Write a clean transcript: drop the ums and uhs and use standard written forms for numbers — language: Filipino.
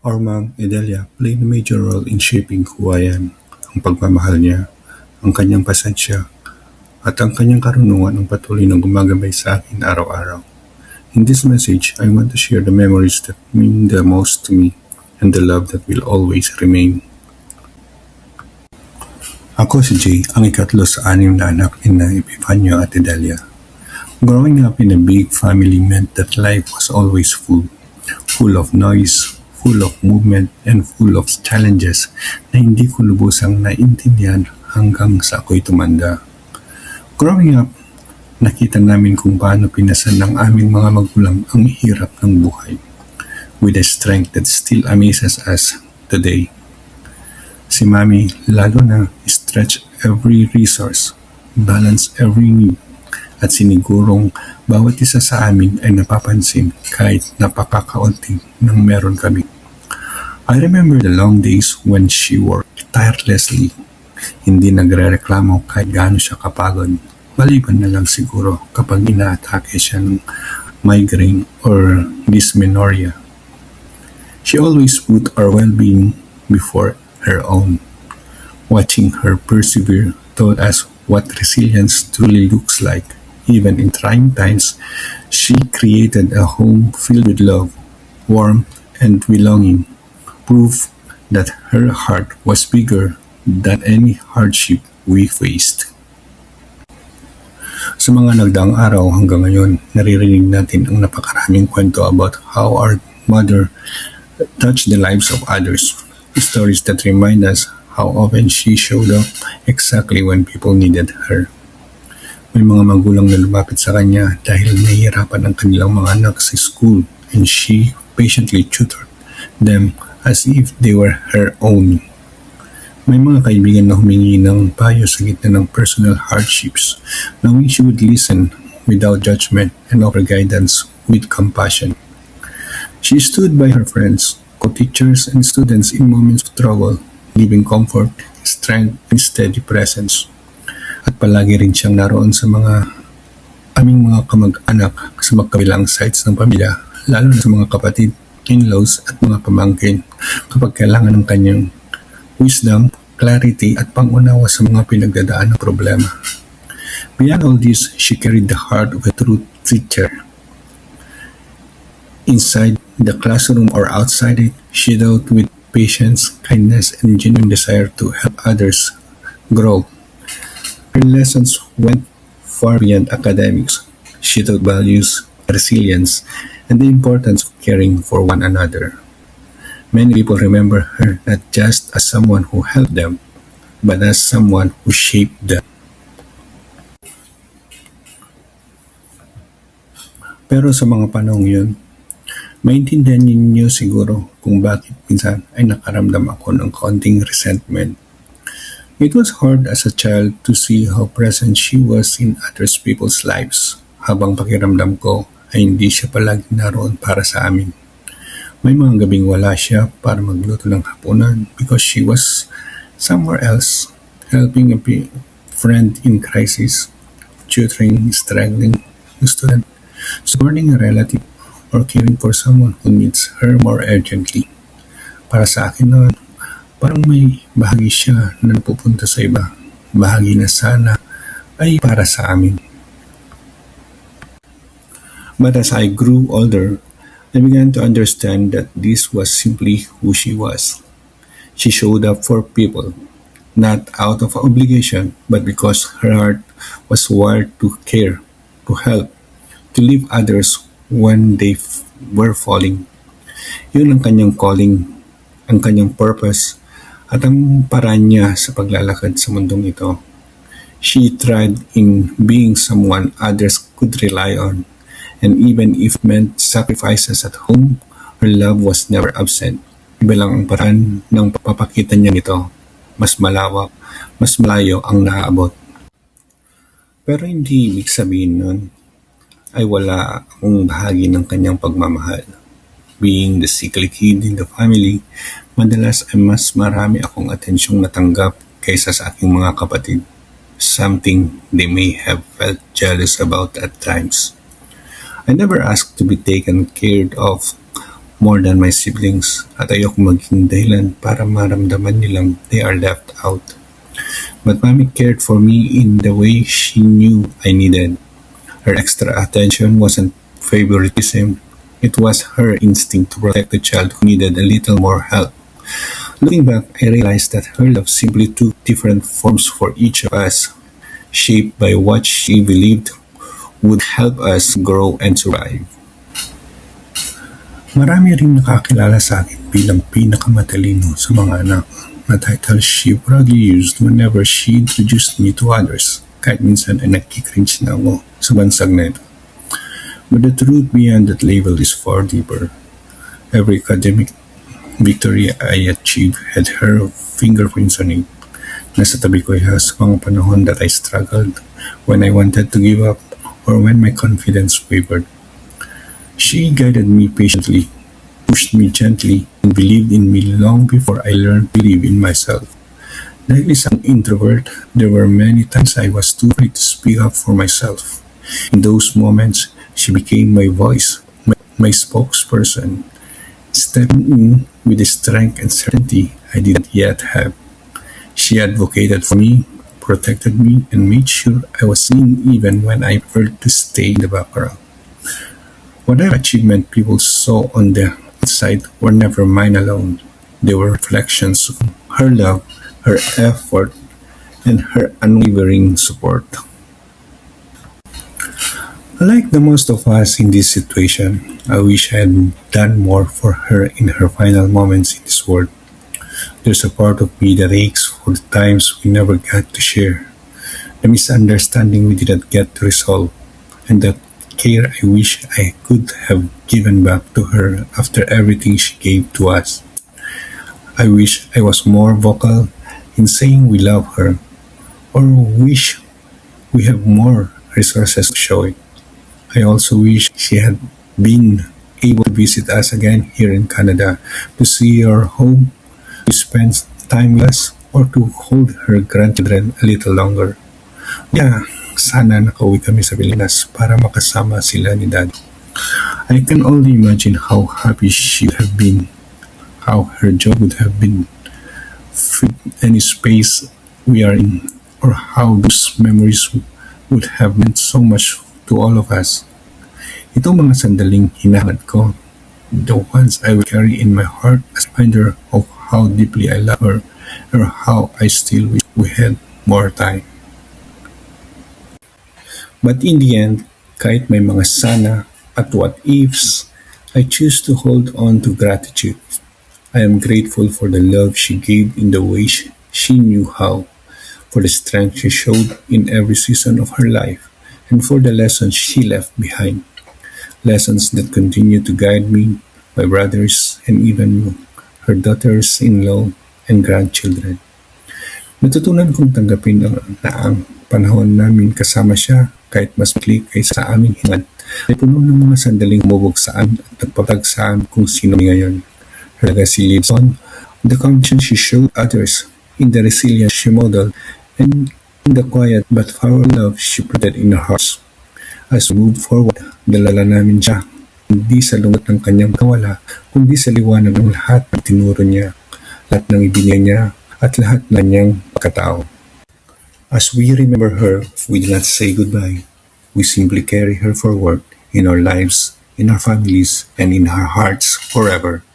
Our mom, Edelia, played a major role in shaping who I am. Ang pagmamahal niya, ang kanyang pasensya, at ang kanyang karunungan ang patuloy na gumagabay sa akin araw-araw. In this message, I want to share the memories that mean the most to me and the love that will always remain. Ako si Jay, ang ikatlo sa anim na anak ni na Epifanio at Edelia. Growing up in a big family meant that life was always full of noise, full of movement, and full of challenges na hindi ko lubusang naintindihan hanggang sa ako'y tumanda. Growing up, nakita namin kung paano pinasan ng aming mga magulang ang hirap ng buhay with a strength that still amazes us today. Si Mami lalo na stretch every resource, balance every need, at sinigurong bawat isa sa amin ay napapansin kahit napakakaunti ng meron kami. I remember the long days when she worked tirelessly, hindi nagre-reklamo kahit gaano siya kapagod, maliban na lang siguro kapag inaatake siya ng migraine or dysmenorrhea. She always put our well-being before her own. Watching her persevere taught us what resilience truly looks like. Even in trying times, she created a home filled with love, warmth, and belonging, proof that her heart was bigger than any hardship we faced. Sa mga nagdaang araw hanggang ngayon, naririnig natin ang napakaraming kwento about how our mother touched the lives of others. Stories that remind us how often she showed up exactly when people needed her. May mga magulang na lumapit sa kanya dahil nahihirapan ang kanilang mga anak sa school, and she patiently tutored them as if they were her own. May mga kaibigan na humingi ng payo sa gitna ng personal hardships, knowing she would listen without judgment and offer guidance with compassion. She stood by her friends, co-teachers, and students in moments of trouble, giving comfort, strength, and steady presence. At palagi rin siyang naroon sa aming mga kamag-anak sa magkabilang sides ng pamilya, lalo na sa mga kapatid, in-laws, at mga pamangkin kapag kailangan ng kanyang wisdom, clarity, at pangunawa sa mga pinagdadaan ng problema. Beyond all this, she carried the heart of a true teacher. Inside the classroom or outside it, she dealt with patience, kindness, and genuine desire to help others grow. Her lessons went far beyond academics. She taught values, resilience, and the importance of caring for one another. Many people remember her not just as someone who helped them, but as someone who shaped them. Pero sa mga panahong yun, maintindihan ninyo siguro kung bakit minsan ay nakaramdam ako ng kaunting resentment. It was hard as a child to see how present she was in other people's lives, habang pakiramdam ko ay hindi siya palagi naroon para sa amin. May mga gabing wala siya para magluto ng hapunan because she was somewhere else, helping a friend in crisis, tutoring struggling student, supporting a relative, or caring for someone who needs her more urgently. Para sa akin noon, parang may bahagi siya na napupunta sa iba, bahagi na sana ay para sa amin. But as I grew older, I began to understand that this was simply who she was. She showed up for people, not out of obligation, but because her heart was wired to care, to help, to leave others when they were falling. Yun ang kanyang calling, ang kanyang purpose, at ang paraan niya sa paglalakad sa mundong ito. She tried in being someone others could rely on, and even if meant sacrifices at home, her love was never absent. Iba lang ang paraan ng papakita niya nito. Mas malawak, mas malayo ang naaabot. Pero hindi ibig sabihin nun ay wala akong bahagi ng kanyang pagmamahal. Being the sickly kid in the family, madalas ay mas marami akong atensyong natanggap kaysa sa aking mga kapatid. Something they may have felt jealous about at times. I never asked to be taken care of more than my siblings at ayoko maging dahilan para maramdaman nilang they are left out. But mommy cared for me in the way she knew I needed. Her extra attention wasn't favoritism, it was her instinct to protect the child who needed a little more help. Looking back, I realized that her love simply took different forms for each of us, shaped by what she believed would help us grow and survive. Marami ring nakakilala sa akin bilang pinakamatalino sa mga anak na title she proudly used whenever she introduced me to others, kahit minsan ay nagkikringe na ako sa bansag na ito. But the truth behind that label is far deeper. Every academic victory I achieved had her fingerprints on it. Nasa tabi ko siya sa mga panahon that I struggled, when I wanted to give up, or when my confidence wavered. She guided me patiently, pushed me gently, and believed in me long before I learned to believe in myself. Dahil isang introvert, there were many times I was too afraid to speak up for myself. In those moments, she became my voice, my spokesperson, stepping in with the strength and certainty I didn't yet have. She advocated for me, protected me, and made sure I was seen even when I preferred to stay in the background. Whatever achievement people saw on the outside were never mine alone. They were reflections of her love, her effort, and her unwavering support. Like the most of us in this situation, I wish I had done more for her in her final moments in this world. There's a part of me that aches for the times we never got to share, the misunderstanding we didn't get to resolve, and the care I wish I could have given back to her after everything she gave to us. I wish I was more vocal in saying we love her, or wish we have more resources to show it. I also wish she had been able to visit us again here in Canada, to see our home, to spend time with us, or to hold her grandchildren a little longer. Yeah, sana nakauwi kami sa Pilipinas para makasama sila ni Dad. I can only imagine how happy she would have been, how her joy would have been fit any space we are in, or how those memories would have meant so much to all of us. Itong mga sandaling hinahangad ko, the ones I will carry in my heart as a reminder of how deeply I love her, or how I still wish we had more time. But in the end, kahit may mga sana at what ifs, I choose to hold on to gratitude. I am grateful for the love she gave in the way she knew how, for the strength she showed in every season of her life, and for the lessons she left behind. Lessons that continue to guide me, my brothers, and even her daughters-in-law and grandchildren. Natutunan kong tanggapin na ang panahon namin kasama siya, kahit mas maikli kaysa sa aming hinad, ay puno ng mga sandaling bubog sa amin at nagpapag sa amin kung sino kami ngayon. Her legacy lives on, the compassion she showed others, in the resilience she modeled, and in the quiet but powerful love she spread in our hearts. As we move forward, dalala namin siya, hindi sa lungat ng kanyang kawala, kundi sa liwanag ng lahat ng tinuro niya, lahat ng ibinigay niya, at lahat ng kanyang pagkatao. As we remember her, we do not say goodbye. We simply carry her forward in our lives, in our families, and in our hearts forever.